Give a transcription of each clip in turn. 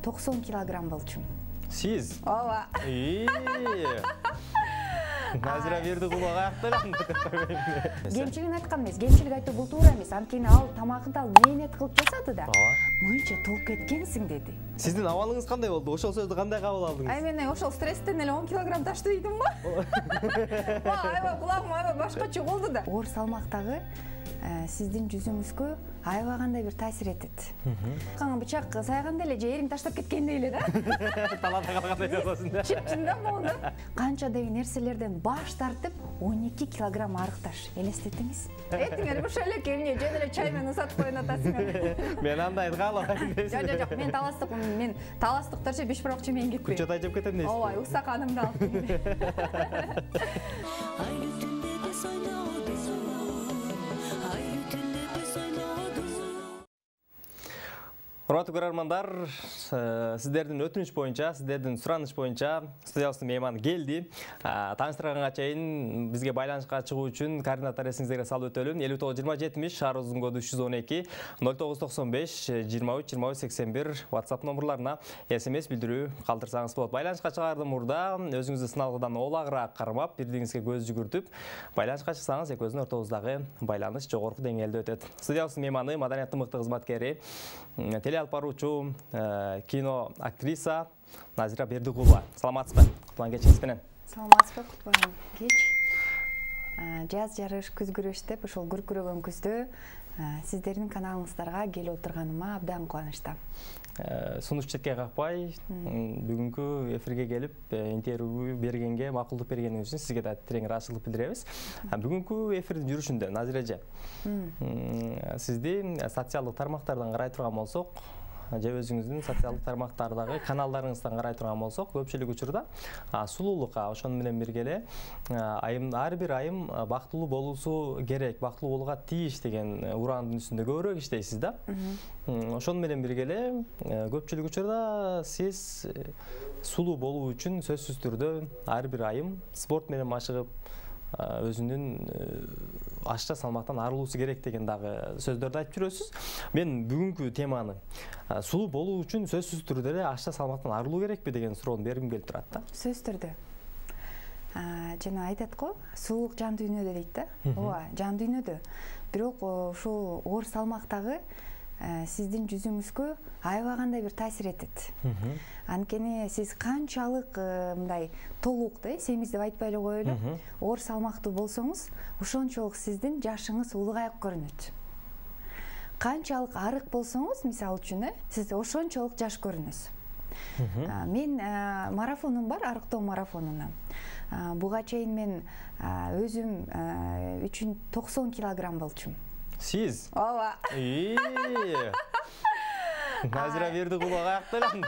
90 килограмм болчумун. Siz? Ооба. Назира Бердикулова аякталам. Кемчилигин айткан эмес, кемчилик айтуу бул туура эмес. Анткени ал тамагында ал мээнет кылып жасады да. Мынча толуп кеткенсиң деди. Сиздин абалыңыз кандай болду? Ошол сөздү кандай кабыл алдыңыз? Ай мен ошол стресстен эле 10 килограмм ташты дейдим ба? Аябай кулагым аябай башкача болду да. Оор салмактагы сиздин жүзүңүзгө аябай кандай бир таасир этет. Каңа бычак сайганда эле же эриң таштап кеткендей эле да. Талаада калгандай жасасын да. Чын-чында болду. Канча деген нерселерден баш тартып 12 килограмм арыкташ. Элестетиңиз. Этиңер ушул эле эмне жөн эле чай менен сатып коюн атасыңар. Мен андай каалабайм дейсиз. Жок, мен таластыктарчы бешбаракчы менен кетпейм. Күчөт айжап кетем дейсиз. Ооба, укса канымды алып. Урматтуу көрөрмандар, сиздердин өтүнүч боюнча, сиздердин сураныч боюнча студиябыздын мейманы келди. Тааныштырганга чейин бизге байланышка чыгуу үчүн координаттар эсиңиздерге салып өтөлүн. 59-20-70 шаар узун коду 312 0995 23-23-81 WhatsApp номерларына SMS билдирүү калтырсаңыз болот. Байланышка чыгаардан мурда өзүңүздү сыналгыдан олагыраак кармап, бирдигиңизге көз жүгүртүп, байланышка чыксаңыз экөөбүздүн ортобуздагы байланыш жогорку деңгээлде өтөт. Студиябыздын мейманы маданияттын мыкты кызматкери, алып баруучу кино актриса Назира Бердикулова. Саламатсызбы? Кутлан кечиңиз менен. Саламатсызбы? Кутлан кеч. Жаз жарыш, күз күрөш деп ошол күркүрөгөн күздө сиздердин каналыңыздарга келип отурганыма абдан кубанычтамын. Сунуш четке какпай, бүгүнкү эфирге келип, интервью бергенге, макулдук бергениңиз үчүн сизге да терең ыраазычылык билдиребиз. Бүгүнкү эфирдин жүрүшүндө Назира эже, сизди социалдык тармактардан карай турган болсок, же өзүңүздүн социалдык тармактардагы каналдарыңыздан карай турган болсок, көпчүлүк учурда сулуулукка, ошону менен бирге эле ар бир айым бактылуу болуусу керек, бактылуу болууга тийиш деген ураандын үстүндө көбүрөөк иштейсиз да. Ошону менен бирге эле көпчүлүк учурда сиз сулуу болуу үчүн сөзсүз түрдө ар бир айым спорт менен машыгып, өзүнүн ашча салмактан арылуусу керек деген дагы сөздөрдү айтып жүрөсүз. Мен бүгүнкү теманы сулуу болуу үчүн сөзсүз түрдө эле ашча салмактан арылуу керекпи деген суроону бергим келип турат да. Сөзсүз түрдө. Жана айтат го, сулуулук жан дүйнөдө дейт да. Ооба, жан дүйнөдө. Бирок ушул оор салмактагы сиздин жүзүңүзгө аябай кандай бир таасир этет. Анткени сиз канчалык мындай толук да, семиз деп айтпай эле коелу, оор салмактуу болсоңуз, ошончолук сиздин жашыңыз улугайып көрүнөт. Канчалык арык болсоңуз, мисалы үчүн, сиз ошончолук жаш көрүнөсүз. Мен марафонум бар, арыктоо марафонуна. Буга чейин мен өзүм үчүн 90 килограмм болчумун. Сиз? Ооба. Назира Бердикулова аякталам.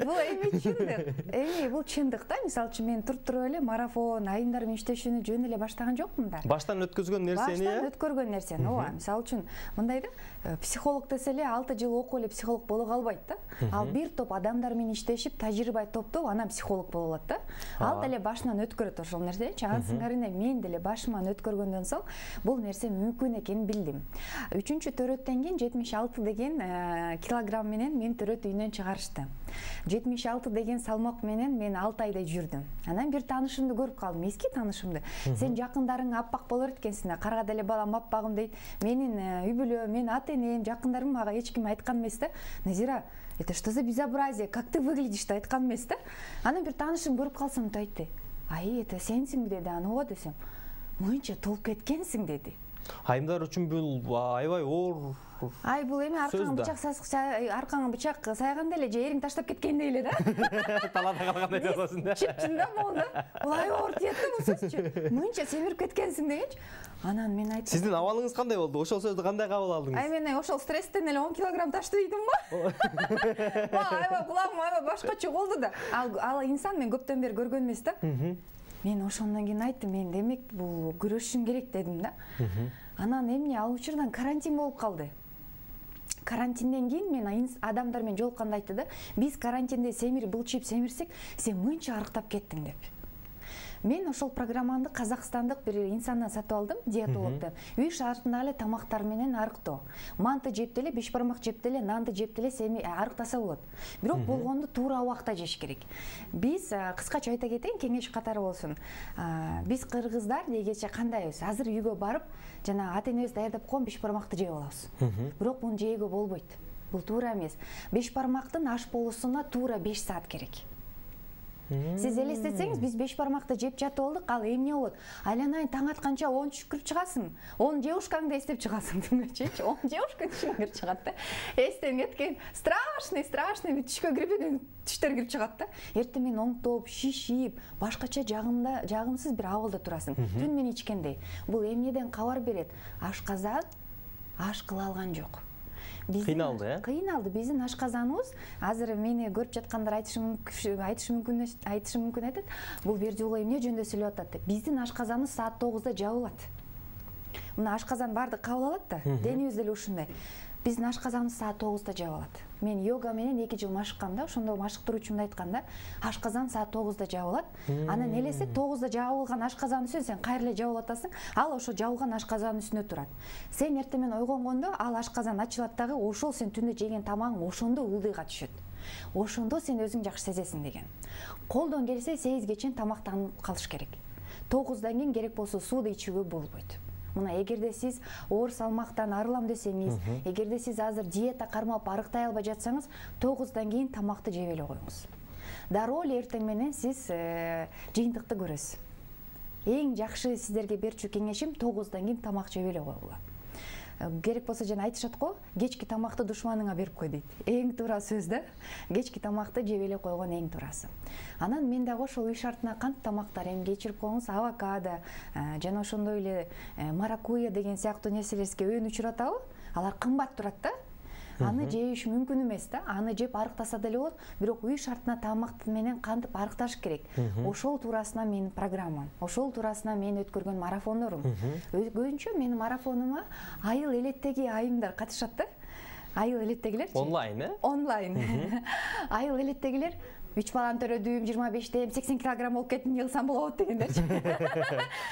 Бул эми чындык. Эми бул чындык да. Мисалы үчүн мен туруп эле марафон, айымдар менен иштешүүнү жөн эле баштаган жокмун да. Баштан өткөзгөн нерсени. Баштан өткөргөн нерсени. Ооба. Мисалы үчүн мындай да, психолог десе эле 6 жыл окуп эле психолог боло калбайт да. Ал бир топ адамдар менен иштешип, тажрыйба топтоп, анан психолог боло алат да. Ал деле башынан өткөрөт ошол нерсени. Ансыңарына мен деле башыман өткөргөндөн соң бул нерсе мүмкүн экенин билдим. 3-төрөттөн кийин 76 деген килограмм менен мен төрөт үйүнөн чыгарышты. 76 деген салмак менен мен 6 айдай жүрдүм. Анан бир таанышымды көрүп калдым, эски таанышымды. Сен жакындарың аппак болор экенсиң, карагада эле балам аппагым дейт. Менин үй бүлө, мен ата-энем, жакындарым мага эч ким айткан эмес да. Назира, это что за безобразие? Как ты выглядишь? Деп айткан эмес да. Анан бир таанышым көрүп калсам айтты. Ай, это сенсиңби деди. Ооба десем. Мынча толуп кеткенсиң деди. Айымдар үчүн бул аябай оор. Ай, бул эми аркаңа бычак сайганда эле же эриң таштап кеткендей эле да. Талаада калгандай жасасын да. Чын-чында болду. Бул аябай оор тиет да бул сөзчү. Мынча семирип кеткенсиң дегенчи. Анан мен айттым. Сиздин абалыңыз кандай болду? Ошол сөздү кандай кабыл алдыңыз? Ай мен ошол стресстен эле 10 килограмм ташты дейдим ба? Аябай кулагым аябай башкача болду да. Ал инсан мен көптөн бери көргөн эмес да. Мен ошондон кийин айттым, мен демек бул күрөшүшүм керек дедим да. Анан эмне ал учурдан карантин болуп калды. Карантинден кийин мен адамдар менен жолукканда айтты да, биз карантинде семирип, былчыйып семирсек, сен мынча арыктап кеттиң деп. Мен ошол программаны казакстандык бир инсандан сатып алдым, диетологдон. Үй шартында эле тамактар менен арыктоо. Манты жеп деле, беш бармак жеп деле, нанды жеп деле сени арыктаса болот. Бирок болгонду туура убакта жеш керек. Биз кыскача айта кетейин, кеңеш катары болсун. Биз кыргыздар дегече кандайбыз? Азыр үйгө барып, жана ата-энебиз даярдап койгон беш бармакты жеп алабыз. Бирок муну жөөгө болбойт. Бул туура эмес. Беш бармактын аш болуусуна туура 5 саат керек. Сиз элестетсеңиз, биз беш бармакты жеп жатып алдык, ал эмне болот? Айланайын таң атканча 10 түшкүрүп чыгасың. 10 жеушкаңды эстеп чыгасың түнгөчү. 10 жеушка түшүңөр чыгат да. Эстен кеткен страшный түшкө кирип түштөр кирип чыгат да. Эртең менен оңтоп, шишип, башкача жагымсыз бир абалда турасың. Түн менен ичкендей. Бул эмнеден кабар берет? Ашказан аш кыла алган жок. Кыйналды, э? Кыйналды. Биздин ашказаныбыз, азыр мени көрүп жаткандар айтышы мүмкүн айтат. Бул бир жолу эмне жөнүндө сүйлөп атат деп. Биздин ашказаныбыз саат 9-да жабылат. Мына ашказан барды кабыл алат да, денибиз деле ушундай. Биздин ашказаныбыз саат 9-да жабылат. Мен йога менен 2 жыл машыккам да, ошондо машыктыруучумда айткан да, ашказан саат 9-да жабылат. Анан элесе 9-да жабылган ашказан үстүнө сен кайра эле жабылып атасың, ал ошо жабылган ашказан үстүнө турат. Сен эртең менен ойгонгондо ал ашказан ачылат дагы, ошол сен түндө жеген тамагың ошондо ылдыйга түшөт. Ошондо сен өзүң жакшы сезесиң деген. Колдон келсе 8ге чейин тамактанып калыш керек. 9-дан кийин керек болсо сууду ичүүгө болбойт. Мына эгерде сиз оор салмактан арылам десеңиз, эгерде сиз азыр диета кармап арыктай албай жатсаңыз, 9-дан кийин тамакты жеп эле коюңуз. Дароо эле эртең менен сиз жыйынтыкты көрөсүз. Эң жакшы сиздерге берчү кеңешим 9-дан кийин тамак жеп эле койгула. Керек болсо жана айтышат го, кечки тамакты душманыңа берип кой дейт. Эң туура сөз да. Кечки тамакты жеп эле койгон эң туурасы. Анан мен дагы ошол үй шартына кант тамактар эми кечирип коюңуз, авокадо, жана ошондой эле маракуйя деген сыяктуу нерселерге өйүн учуратабы? Алар кымбат турат да. Аны жеш мүмкүн эмес да. Аны жеп арыктаса деле болот, бирок үй шартына тамак менен кантип арыкташ керек. Ошол туурасына менин программам, ошол туурасына мен өткөргөн марафондорум. Көбүнчө менин марафонума айыл элеттеги айымдар катышат да. Айыл элеттегилер. Онлайн, э? Онлайн. Айыл элеттегилер 3 баланы төрөдүм, 25-те 80 килограмм болуп кеттим, жылсам болот дегендерчи.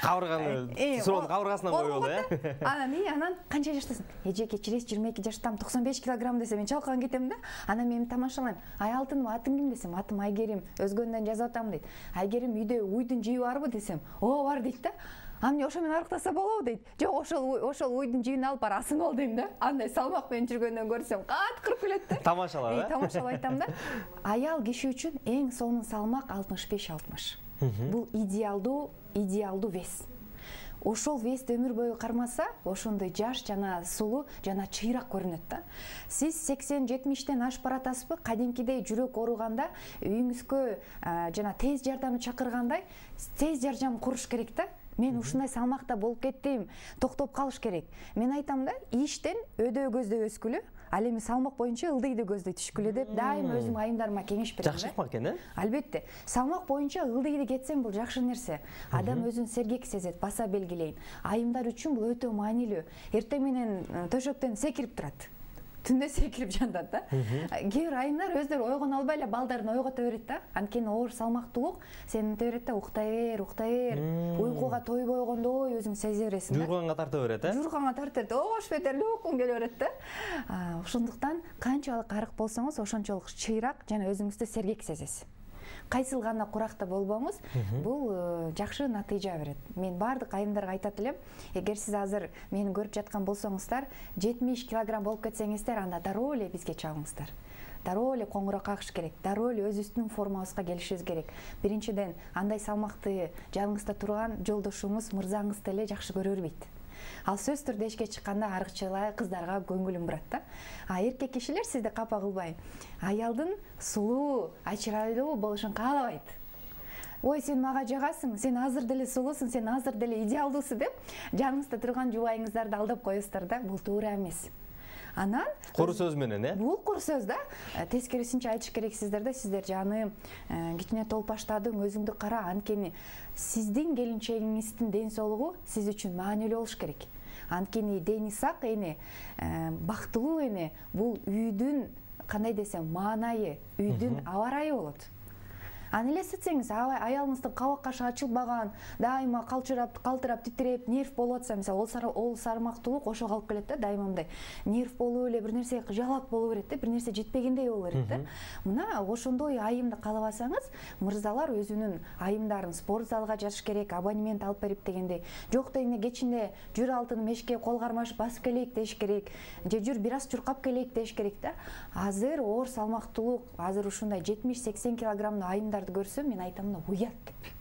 Кабырганы, сонун кабыргасынан коюп, э? Анан канча жаштасың? Эже кечиресиз, 22 жаштам, 95 килограмм десе мен чалкан кетем да. Анан мен тамашалайм. Ай алтыным, атың ким десем, атым Айгерим, өзгөндөн жазып атам дейт. Айгерим үйдө уйдун жийи барбы десем, ооба бар дейт да. Амне ошо менен арыктаса болобу дейт. Жок, ошол уйдун жийин алып бар асың ол дейм да. Андай салмак менен жүргөндөн көрсөм, кырып күлөт да. Тамашалап, э? Тамашалап айтам да. Аял киши үчүн эң сонун салмак 65-60. Бул идеалдуу вес. Ошол вести өмүр бою кармаса, ошондой жаш жана сулуу жана чыйрак көрүнөт да. Сиз 80-70-тен ашып баратасызбы? Кадимкидей жүрөк ооруганда үйүңүзгө жана тез жардамды чакыргандай, тез жардам куруш керек да. Мен ушундай салмакта болуп кеттим, токтоп калыш керек. Мен айтам да, иштен өдөө көздөй өскүлө, ал эми салмак боюнча ылдыйды көздөй түшкүлө деп дайым өзүм айымдарыма кеңеш берем. Жакшы экен, э? Албетте. Салмак боюнча ылдыйды кетсең бул жакшы нерсе. Адам өзүн сергек сезет, баса белгилейт. Айымдар үчүн бул өтө маанилүү. Эртең менен төшөктөн секирип турат. Түндө секирип жатат да. Кээ бир айымдар өздөрү ойгоно албай эле балдарын ойгото берет да. Анткени оор салмактуулук сени берет да, уктай бер. Уйкуга тойбой койгондой өзүң сезе бересиң да. Журганга тарта берет, э? Журганга тарта берет. Ош бетерлүү уккун келе берет да. Ошондуктан канчалык арык болсоңуз, ошончолук чыйрак жана өзүңүздү сергек сезесиз. Кайсыл гана куракта болбоңуз, бул жакшы натыйжа берет. Мен бардык айымдарга айтат элем, эгер сиз азыр мени көрүп жаткан болсоңуздар, 70 килограмм болуп кетсеңиздер, анда дароо эле бизге чалыңыздар. Дароо эле коңгуроо кагыш керек, дароо эле өзүбүздүн формабызга келишибиз керек. Биринчиден, андай салмакты жаныңызда турган жолдошуңуз, мырзаңыз деле жакшы көрө бербейт. Ал сөз түрдө эшикке чыкканда арыкчылай кыздарга көңүлүм бурат да. Эркек кишилер сизди капа кылбай, аялдын сулуу, чырайлуу болушун каалабайт. Ой, сен мага жагасың, сен азыр деле сулуусуң, сен азыр деле идеалдуусуң деп жаныңызда турган жубайыңыздарды алдап коесуздар да, бул туура эмес. Анан куру сөз менен, э? Бул куру сөз да. Тескерисинче айтыш керексиздер да, сиздер жаным, кичине толпаштадың, өзүңдү кара, анткени сиздин келинчегиңиздин ден соолугу сиз үчүн маанилүү болуш керек. Анткени дени сак эне, бактылуу эне бул үйдүн, кандай десем, маанайы, үйдүн аба ырайы болот. Аны элестетсеңиз, аялыңыздын кабак кашы ачылбаган, дайыма калтырап титиреп нерв болуп атса, мисалы ол сармактуулук ошо калып келет да, дайыма мындай нерв болуп эле бир нерсе жалак боло берет да, бир нерсе жетпегендей боло берет да. Мына ошондой айымды каалабасаңыз, мырзалар өзүнүн айымдарын спорт залга жатыш керек, абонемент алып берип дегендей, жок дегенде кечинде жүр алтын мешке кол кармашып басып келейик деш керек, же жүр бир аз чуркап келейик деш керек да. Азыр оор салмактуулук, азыр ушундай 70-80 килограммдуу айымдарды көрсөм, мен айтам да уят деп.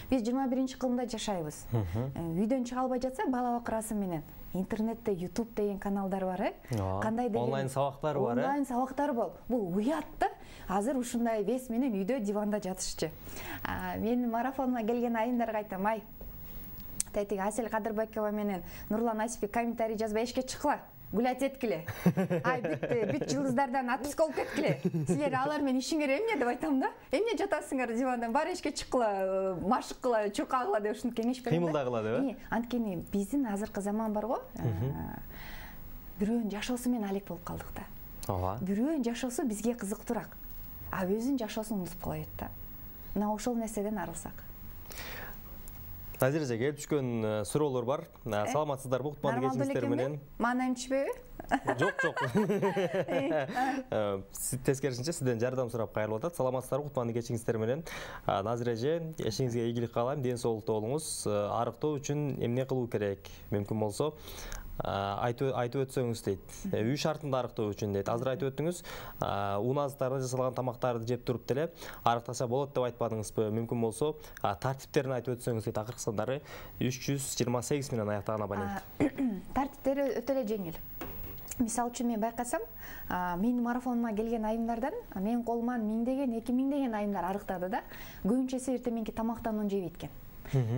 Биз 21-кылымда жашайбыз. Үйдөн чыга албай жатса, бала бакырасы менен интернетте YouTube деген каналдар бар, кандай деген онлайн сабактар бар, онлайн сабактар бол. Бул уят да. Азыр ушундай вес менен үйдө диванда жатышчы. Мен марафонума келген айымдарга айтам, тетиги Асель Кадырбекова менен Нурлан Асипбек комментарий жазбай эшикке чыккыла. Гулять эткиле. Бүт жылдыздардан отпуска алып кеткиле. Силер алар менен ишиңер эмне деп айтам да. Эмне жатасыңар дивандан, бар эшикке чыккыла, машык кыла, чуркагыла деп ушинтип кеңеш берем. Кыймылдагыла деп. Анткени биздин азыркы заман бар го. Бирөөнүн жашоосу менен алек болуп калдык да. Ооба. Бирөөнүн жашоосу бизге кызыктуураак. Өзүнүн жашоосун унутуп кала берет да. Мына ошол нерседен арылсак. Назиреже, келип түшкөн суроолор бар. Саламатсыздарбы, кутмандуу кечиңиздер менен. Мана эмчпеби? Жок. Тескерисинче сизден жардам сурап кайрылып атат. Саламатсыздарбы, кутмандуу кечиңиздер менен. Назиреже, эшиңизге ийгилик каалайм, ден соолукта болуңуз. Арыктоо үчүн эмне кылуу керек? Мүмкүн болсо айтып өтсөңүз дейт. Үй шартында арыктоо үчүн дейт. Азыр айтып өттүңүз, ун азыктардан жасалган тамактарды жеп туруп деле арыктаса болот деп айтпадыңызбы? Мүмкүн болсо тартиптерин айтып өтсөңүз дейт. Акыркы сандары 328 менен аяктаган абонент. Тартиптери өтө эле жеңил. Мисалы үчүн мен байкасам, менин марафонума келген айымдардан менин колума 1000 деген, 2000 деген айымдар арыктады да. Көбүнчөсү эртең мененки тамактанууну жебейт экен.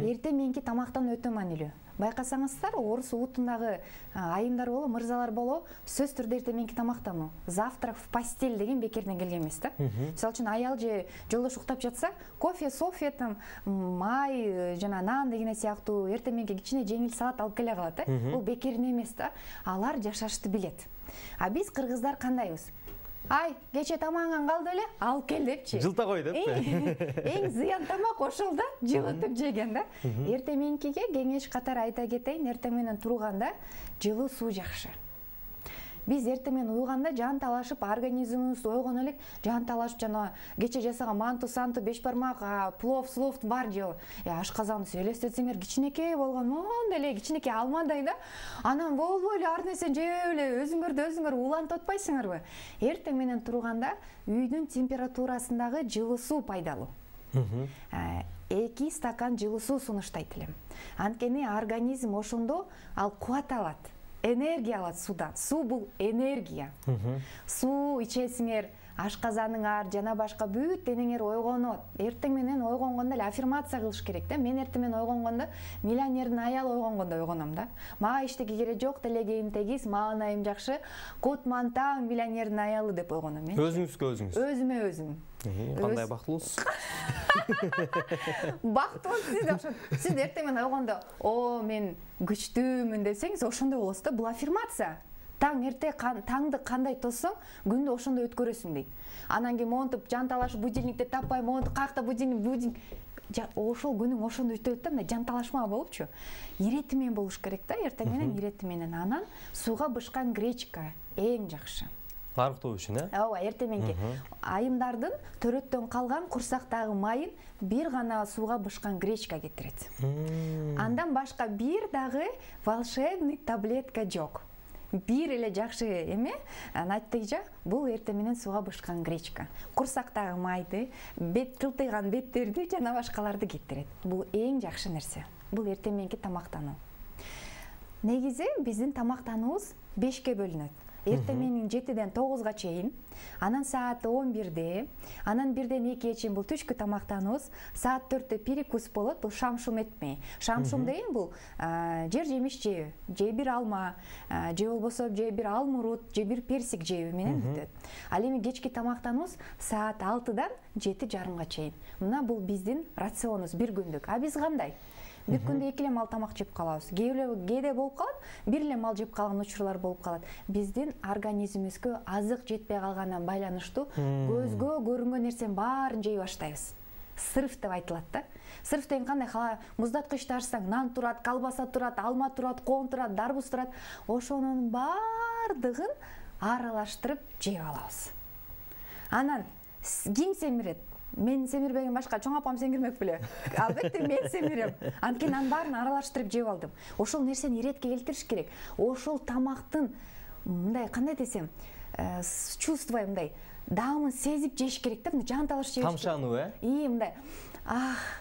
Эртең мененки тамактануу өтө маанилүү. Байкасаңыздар, орус улутундагы айымдар боло, мырзалар боло, сөз түрдө эртең мененки тамактануу. Завтрак в постель деген бекерден келген эмес да. Мисалы үчүн аял же жолдош уктап жатса, кофе, софе, май, жана нан деген сыяктуу эртең мененки кичине жеңил салат алып келе калат да. Бул бекерден эмес да. Алар жашашты билет. Биз кыргыздар кандайбыз? Кече тамагың калды эле, алып кел депчи. Жылта кой деп. Эң зыян тамак ошол да, жылытып жеген да. Эртең мененкиге кеңеш катары айта кетейин, эртең менен турганда жылуу суу жакшы. Биз эртең менен уйганда жан талашып, организмибиз ойгон элек жан талашып, жана кече жасаган манту, санту, беш бармак, плов, слов бар же. Ашказанды элестетсеңер кичинекей болгон, мондай эле кичинекей алмадай да. Анан болбой эле ар нерсени жеп эле өзүңөрдү өзүңөр улантып атпайсыңарбы? Эртең менен турганда үйдүн температурасындагы жылуу суу пайдалуу. 2 стакан жылуу суу сунуштайт элем. Анткени организм ошондо ал кубат алат. Энергия алат суудан. Суу бул энергия. Суу ичесиңер, ашказаныңар жана башка бүт денеңер ойгонот. Эртең менен ойгонгондо эле аффирмация кылыш керек да. Мен эртең менен ойгонгондо миллионердин аялы ойгонгондой ойгоном да. Мага эчтеке керек жок, телегейим тегиз, маанайым жакшы, кутмантаң миллионердин аялы деп ойгоном мен. Өзүңүзгө өзүңүз. Өзүмө өзүм. Кандай бактылуусуз? Бактылуу сиз окшойт. Сиз эртең менен ойгондо, мен күчтүүмүн десеңиз, ошондой болосуз да. Бул аффирмация. Таң эрте таңды кандай тоссоң, күндү ошондой өткөрөсүң дейт. Анан кийин монтуп жан талашып будильникти таппай, монтуп каякта будильник ошол күнүң ошондой өтөт да, мына жан талашма болупчу. Иретимен болуш керек да, эртең менен иретименен. Анан сууга бышкан гречка эң жакшы. Арыктоо үчүн, Ооба, эртең мененки айымдардын төрөттөн калган курсактагы майын бир гана сууга бышкан гречка кетирет. Андан башка бир дагы волшебный таблетка жок. Бир эле жакшы эме, натыйжа бул эртең менен сууга бышкан гречка. Курсактагы майды, тылтыйган беттерди жана башкаларды кетирет. Бул эң жакшы нерсе. Бул эртең мененки тамактануу. Негизи биздин тамактануубуз 5ке бөлүнөт. Эртең менен 7-ден 9-га чейин, анан саат 11-де, анан 1-ден 2-ге чейин бул түшкү тамактануубуз, саат 4-те перекус болот, бул шам-шум этмей. Шам-шум деген бул жер жемиш жөө, же бир алма, же болбосо же бир алмурут, же бир персик жөө менен бүтөт. Ал эми кечки тамактануубуз саат 6-дан 7:30-га чейин. Мына бул биздин рационубуз бир күндүк. Биз кандай? Бир күндө 2 эле мал тамак жеп калабыз. Кээде болуп калат, 1 эле мал жеп калган учурлар болуп калат. Биздин организмибизге азык жетпей калгандан байланыштуу көзгө көрүнгөн нерсенин баарын жей баштайбыз. Сырф деп айтылат да. Сырф деген кандай? Муздаткычты ачсаң, нан турат, колбаса турат, алма турат, коон турат, дарбуз турат. Ошонун баардыгын аралаштырып жеп алабыз. Анан ким семирет? Мен семирбеген башка чоң апам семирмек беле. Албетте мен семирем. Анткени анын баарын аралаштырып жеп алдым. Ошол нерсени иретке келтириш керек. Ошол тамактын мындай кандай десем, чувство мындай даамын сезип жеш керек да, жан талаш жеш. Тамшануу, мындай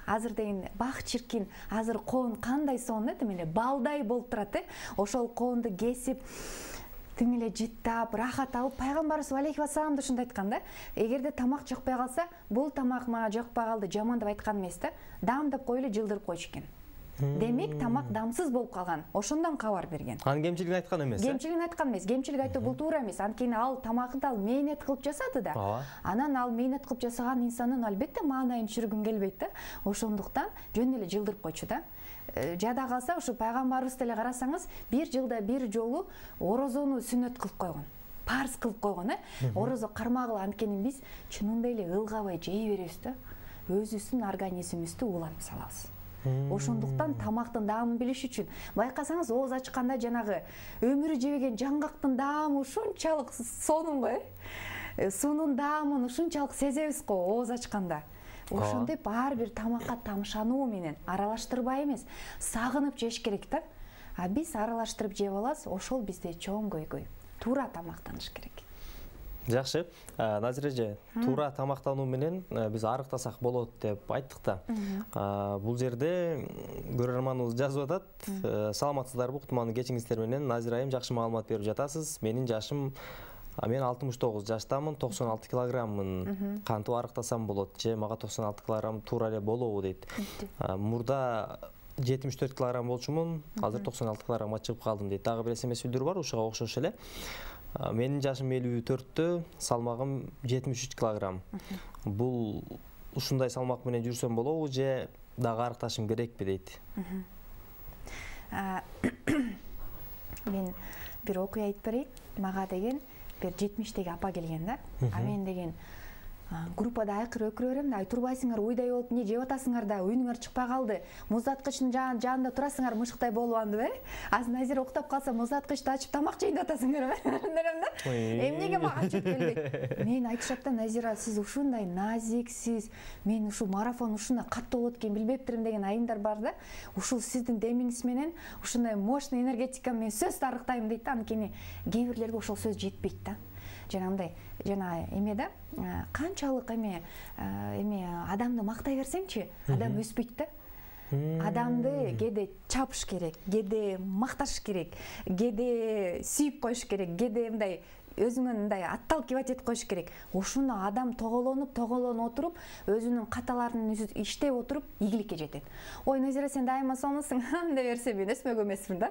азыр деген бак чиркин, азыр коон кандай сонун тим эле балдай болуп турат, ошол коонду кесип тим эле жыттап, рахат алып, пайгамбарыбыз алейхи вассалам да ушундай айткан да. Эгерде тамак жакпай калса, бул тамак мага жакпай калды, жаман деп айткан эмес да. Даамдап коюп эле жылдырып койчу экен. Демек тамак дамсыз болуп калган. Ошондон кабар берген. Анын кемчилигин айткан эмес. Кемчилигин айткан эмес. Кемчилик айтуу бул туура эмес. Анткени ал тамакты ал мээнет кылып жасады да. Анан ал мээнет кылып жасаган инсандын албетте маанайын түшүргүн келбейт да. Ошондуктан жөн эле жылдырып койчу да. Жада калса ушу пайгамбарыбыз деле карасаңыз, бир жылда бир жолу орозону сүннөт кылып койгон. Парз кылып койгон, Орозо кармагыла, анткени биз чынында эле ылгабай жей беребиз да. Өзүбүздүн организмибизди улантып салабыз. Ошондуктан тамактын даамын билиш үчүн байкасаңыз, ооз ачканда жанагы өмүрү жебеген жаңгактын даамы ушунчалык сонун го, Сунун даамын ушунчалык сезебиз го ооз ачканда. Ошондой ар бир тамакка тамшануу менен аралаштырбай эмес, сагынып жеш керек да. А биз аралаштырып жеп алабыз, ошол бизде чоң көйгөй. Туура тамактаныш керек. Жакшы. Назира эже, туура тамактануу менен биз арыктасак болот деп айттык да. Бул жерде көрөрманыбыз жазып атат. Саламатсыздарбы, уктурмандуу кечиңиздер менен Назира айым жакшы маалымат берип жатасыз. Менин жашым мен 69 жаштамын, 96 килограммын. Кантип арыктасам болот же мага 96 килограмм туура эле болобу дейт. Мурда 74 килограмм болчумун, азыр 96 килограммга чыгып калдым дейт. Дагы бир SMS билдирүү бар, ушуга окшош эле. Менин жашым 54-тө, салмагым 73 килограмм. Бул ушундай салмак менен жүрсөм болобу же дагы арыкташым керекпи дейт. Мен бир окуя айтып берейин. Мага деген бир 70-теги апа келген да. Мен деген группада айкыр өкүрө берем да, турбайсыңар, уйдай болуп эмне жеп атасыңар да, үйүңөр чыкпай калды. Муздаткычтын жанында турасыңар, мышыктай болуп андып, Азыр Назира уктап калса, муздаткычты ачып тамак жейин деп атасыңар, дерем да. Эмнеге мага ачып келбейт? Мен айтышат да, Назира, сиз ушундай назиксиз, мен ушу марафон ушундай катуу болот экен билбептирим деген айымдар бар да. Ушул сиздин демиңиз менен ушундай мощный энергетика менен сөзсүз арыктайм дейт да, анткени кээ бирлерге ошол сөз жетпейт да. Жанагындай эме да, канчалык адамды мактай берсеңчи, адам өспөйт да. Адамды кээде чапыш керек, кээде макташ керек, кээде сүйүп коюш керек, кээде мындай өзүңөн мындай отталкивать этип коюш керек. Ошону адам тоголонуп отуруп, өзүнүн каталарын иштеп отуруп ийгиликке жетет. Ой, Назира, сен дайыма сонусуң деп берсе, мен өспөгөн эмесмин да.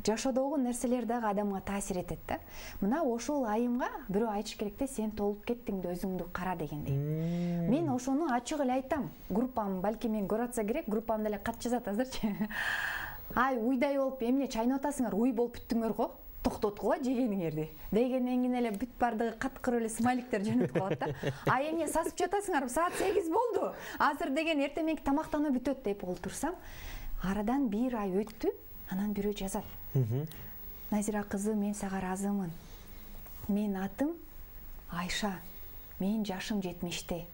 Жашоодогу нерселер дагы адамга таасир этет да. Мына ошол айымга бирөө айтыш керек да, сен толуп кеттиң да, өзүңдү кара дегендей. Мен ошону ачык эле айтам. Группам балки мен көрүп атса керек, группам деле кат жазат азырчы. Ай, уйдай болуп эмне чайнап атасыңар, уй болуп бүттүңөр го. Токтоткула жегениңерди дегенден кийин эле бүт бардыгы каткыр эле смайликтер жөнөтүп калат да. А эмне сасып жатасыңар, саат 8 болду. Азыр деген эртең мененки тамактануу бүтөт деп олтурсам, арадан 1 ай өттү, анан бирөө жазат. Назира кызы, мен сага ыраазымын. Менин атым Айша. Менин жашым 70-те.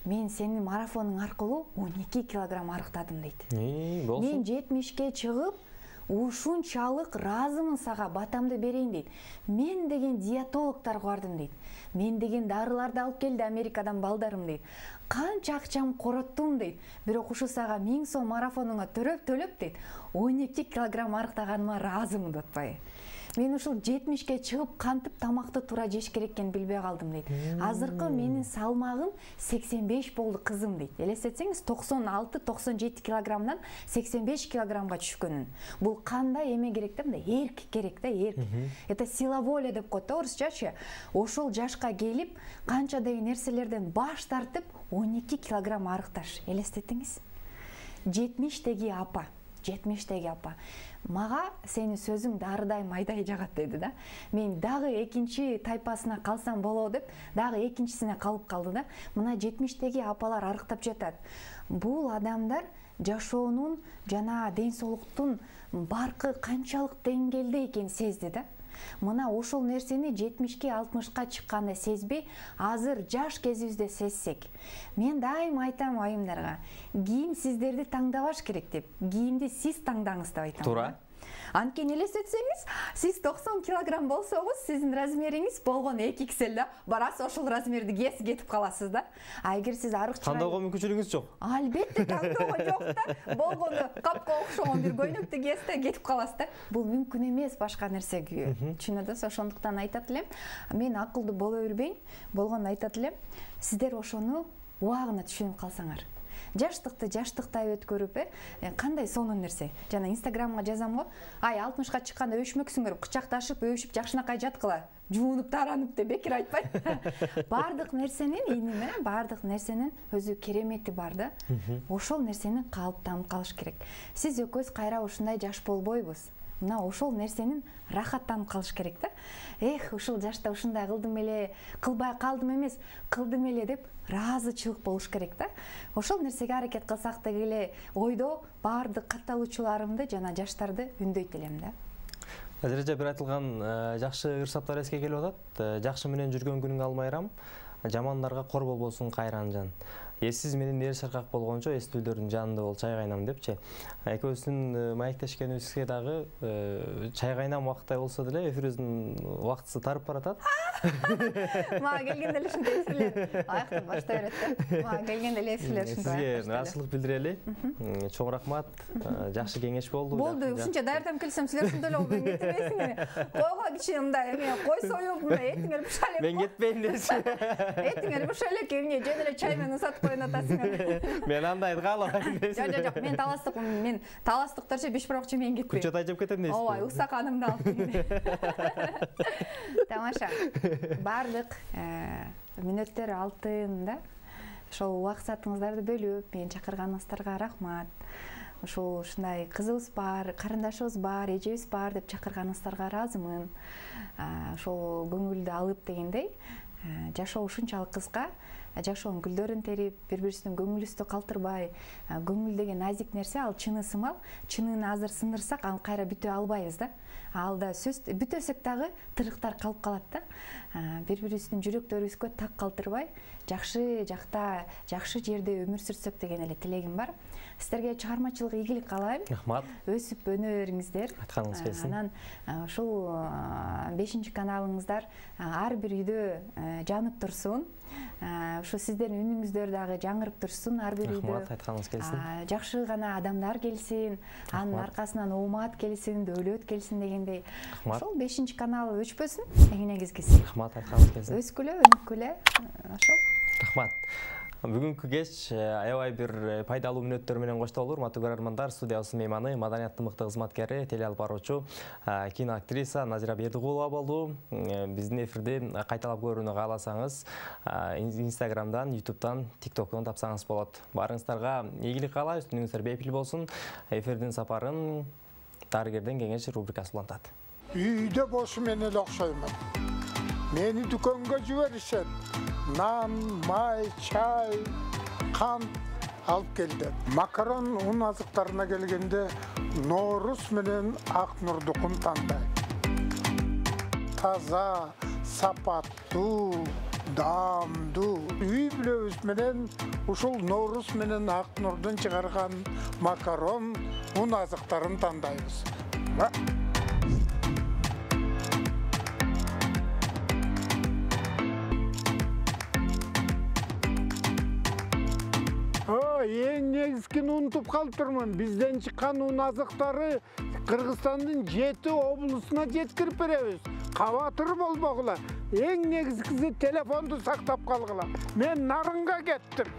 Мен сенин марафонуң аркылуу 12 килограмм арыктадым дейт. Мен 70-ке чыгып ушунчалык ыраазымын сага, батамды берейин дейт. Мен деген диетологторго бардым дейт. Мен деген дарыларды алып келди Америкадан балдарым дейт. Канча акчам короттум дейт. Бирок ушу сага 1000 сом марафонуңа төлөп дейт. 12 килограмм арыктаганыма ыраазымын деп атпайбы. Мен ушул 70-ке чыгып кантип тамакты туура жеш керек экенин билбей калдым дейт. Азыркы менин салмагым 85 болду кызым дейт. Элестетсеңиз 96-97 килограммдан 85 килограммга түшкөнүн. Бул кандай эме керек да, эрк керек да, эрк. Это сила воли деп коет да орусчачы. Ошол жашка келип, канча деген нерселерден баш тартып 12 килограмм арыкташ. Элестетиңиз. 70-теги апа, 70-теги апа. Мага сенин сөзүң дарыдай майдай жагат деди да. Мен дагы экинчи тайпасына калсам болобу деп, дагы экинчисине калып калды да. Мына 70-теги апалар арыктап жатат. Бул адамдар жашоонун жана ден соолуктун баркы канчалык деңгээлде экенин сезди да. Мына ошол нерсени 70-ке 60-ка чыкканда сезбей, азыр жаш кезибизде сезсек. Мен дайым айтам айымдарга, кийим сиздерди таңдабаш керек деп. Кийимди сиз таңдаңыз деп айтам. Туура. Анткени элестетсеңиз, сиз 90 килограмм болсоңуз, сиздин размериңиз болгон 2XL да, барасыз ошол размерди кийесиз кетип каласыз да. А эгер сиз арык тандоого мүмкүнчүлүгүңүз жок. Албетте тандоого жок да. Болгону капка окшогон бир көйнөктү кийесиз да, кетип каласыз да. Бул мүмкүн эмес башка нерсе кийүү. Түшүнөсүз? Ошондуктан айтат элем, мен акылдуу боло бербейин, болгону айтат элем, сиздер ошону убагына түшүнүп калсаңар. Жаштыктай өткөрүп, кандай сонун нерсе. Жана Инстаграмга жазам го, ай 60-ка чыкканда өчмөксүңөр, кычакташып, өбүшүп, жакшынакай жаткыла, жуунуп, таранып деп бекер айтпайт. Бардык нерсенин бардык нерсенин өзү керемети бар да. Ошол нерсени калыптанып калыш керек. Сиз экөөбүз кайра ушундай жаш болбойбуз. Мына ошол нерсенин рахаттанып калыш керек да. Ушул жашта ушундай кылдым эле, кылбай калдым эмес, кылдым эле деп ыраазычылык болуш керек да. Ошол нерсеге аракет кылсак дегеле ойдо баардык катталуучуларымды жана жаштарды үндөйт элем да. Азыр бир айтылган жакшы ырсаптар эске келип атат. Жакшы менен жүргөн күнүңө алмайрам, жамандарга кор болбосун кайран жан. Эсиз менен эр шаркак болгончо эстүүлөрдүн жанында бол чай кайнам депчи. Экөөбүздүн маектешкенибизге дагы чай кайнам убакыттай болсо деле эфирибиздин убактысы тарып баратат. Мага келгенде эле ушундай эсирлер. Аяктан баштай берет да. Мага келгенде эле эсирлер ушундай. Сизге ыраазычылык билдирели. Чоң рахмат. Жакшы кеңеш болду. Болду. Ушунча даярданып келсем силер ушундай эле болуп кетпейсиңерби? Койго кичине мындай кой союп, мындай этиңер быша эле. Мен кетпейм десем. Этиңер быша эле, эмне жөн эле чай менен сатып атасыңар. Мен андайды каалабайм десем. Жок, мен таластыкмын. Мен таластыктарчы бешбирокчу мен кетпейм. Күчөт айтып кетем дейсиз. Ооба, Усаканымды алып. Тамаша. Бардык мүнөттөр алтын да. Ошол убакытыңыздарды бөлүп, мен чакырганыңыздарга рахмат. Ушундай кызыбыз бар, карындашыбыз бар, эжебиз бар деп чакырганыңыздарга ыраазымын. Ошол көңүлдү алып дегендей, жашоо ушунчалык кыска. Жашоонун гүлдөрүн терип, бири-бирибиздин көңүлүбүздү калтырбай, көңүл деген назик нерсе, ал чыны сымал. Чынын азыр сындырсак, аны кайра бүтө албайбыз да. Алда сөз бүтөсөк дагы тырыктар калып калат да. Бири-бирибиздин жүрөктөрүбүзгө так калтырбай, жакшы жакта, жакшы жерде өмүр сүрсөк деген эле тилегим бар. Сиздерге чыгармачылык ийгилик каалайм. Рахмат. Өсүп өнө бериңиздер. Айтканыңыз келсин. Анан ушул 5-чи каналыңыздар ар бир үйдө жанып турсун. Ушу сиздердин үнүңүздөр дагы жаңырып турсун ар бир үйдө. Рахмат, айтканыңыз келсин. Жакшы гана адамдар келсин, анын аркасынан оомат келсин, дөөлөт келсин дегендей. Ошол 5-чи канал өчпөсүн, эңинегизгиз. Рахмат, айтканыңыз келсин. Өскүлө, өнүккүлө. Ошол. Рахмат. Бүгүнкү кеч аябай бир пайдалуу мүнөттөр менен коштолур. Урматтуу көрөрмандар, студиябыздын мейманы маданияттын мыкты кызматкери, теле алып баруучу, киноактриса Назира Бердигулова болду. Биздин эфирди кайталап көрүүнү кааласаңыз, Инстаграмдан, Ютубтан, ТикТоктон тапсаңыз болот. Барыңыздарга ийгилик каалайбыз, түнүңүздөр бейпил болсун. Эфирдин сапарын дарыгерден кеңеш рубрикасы улантат. Үйдө болушу менен эле окшоймун. Мени дүкөнгө жиберишет. Нан, май, чай, кант алып келди. Макарон un азыктарына келгенде Ноорус менен Акнурдукун тандайм. Таза, сапаттуу, даамдуу. Үй бүлөбүз менен ушул Ноорус менен Акнурдун чыгарган макарон un азыктарын тандайбыз. Эң негизгини унутуп калыптырмын. Бизден чыккан un азыктары Кыргызстандын 7 облусуна жеткирип беребиз. Кабатыр болбогула. Эң негизгиси телефонду сактап калгыла. Мен Нарынга кеттим.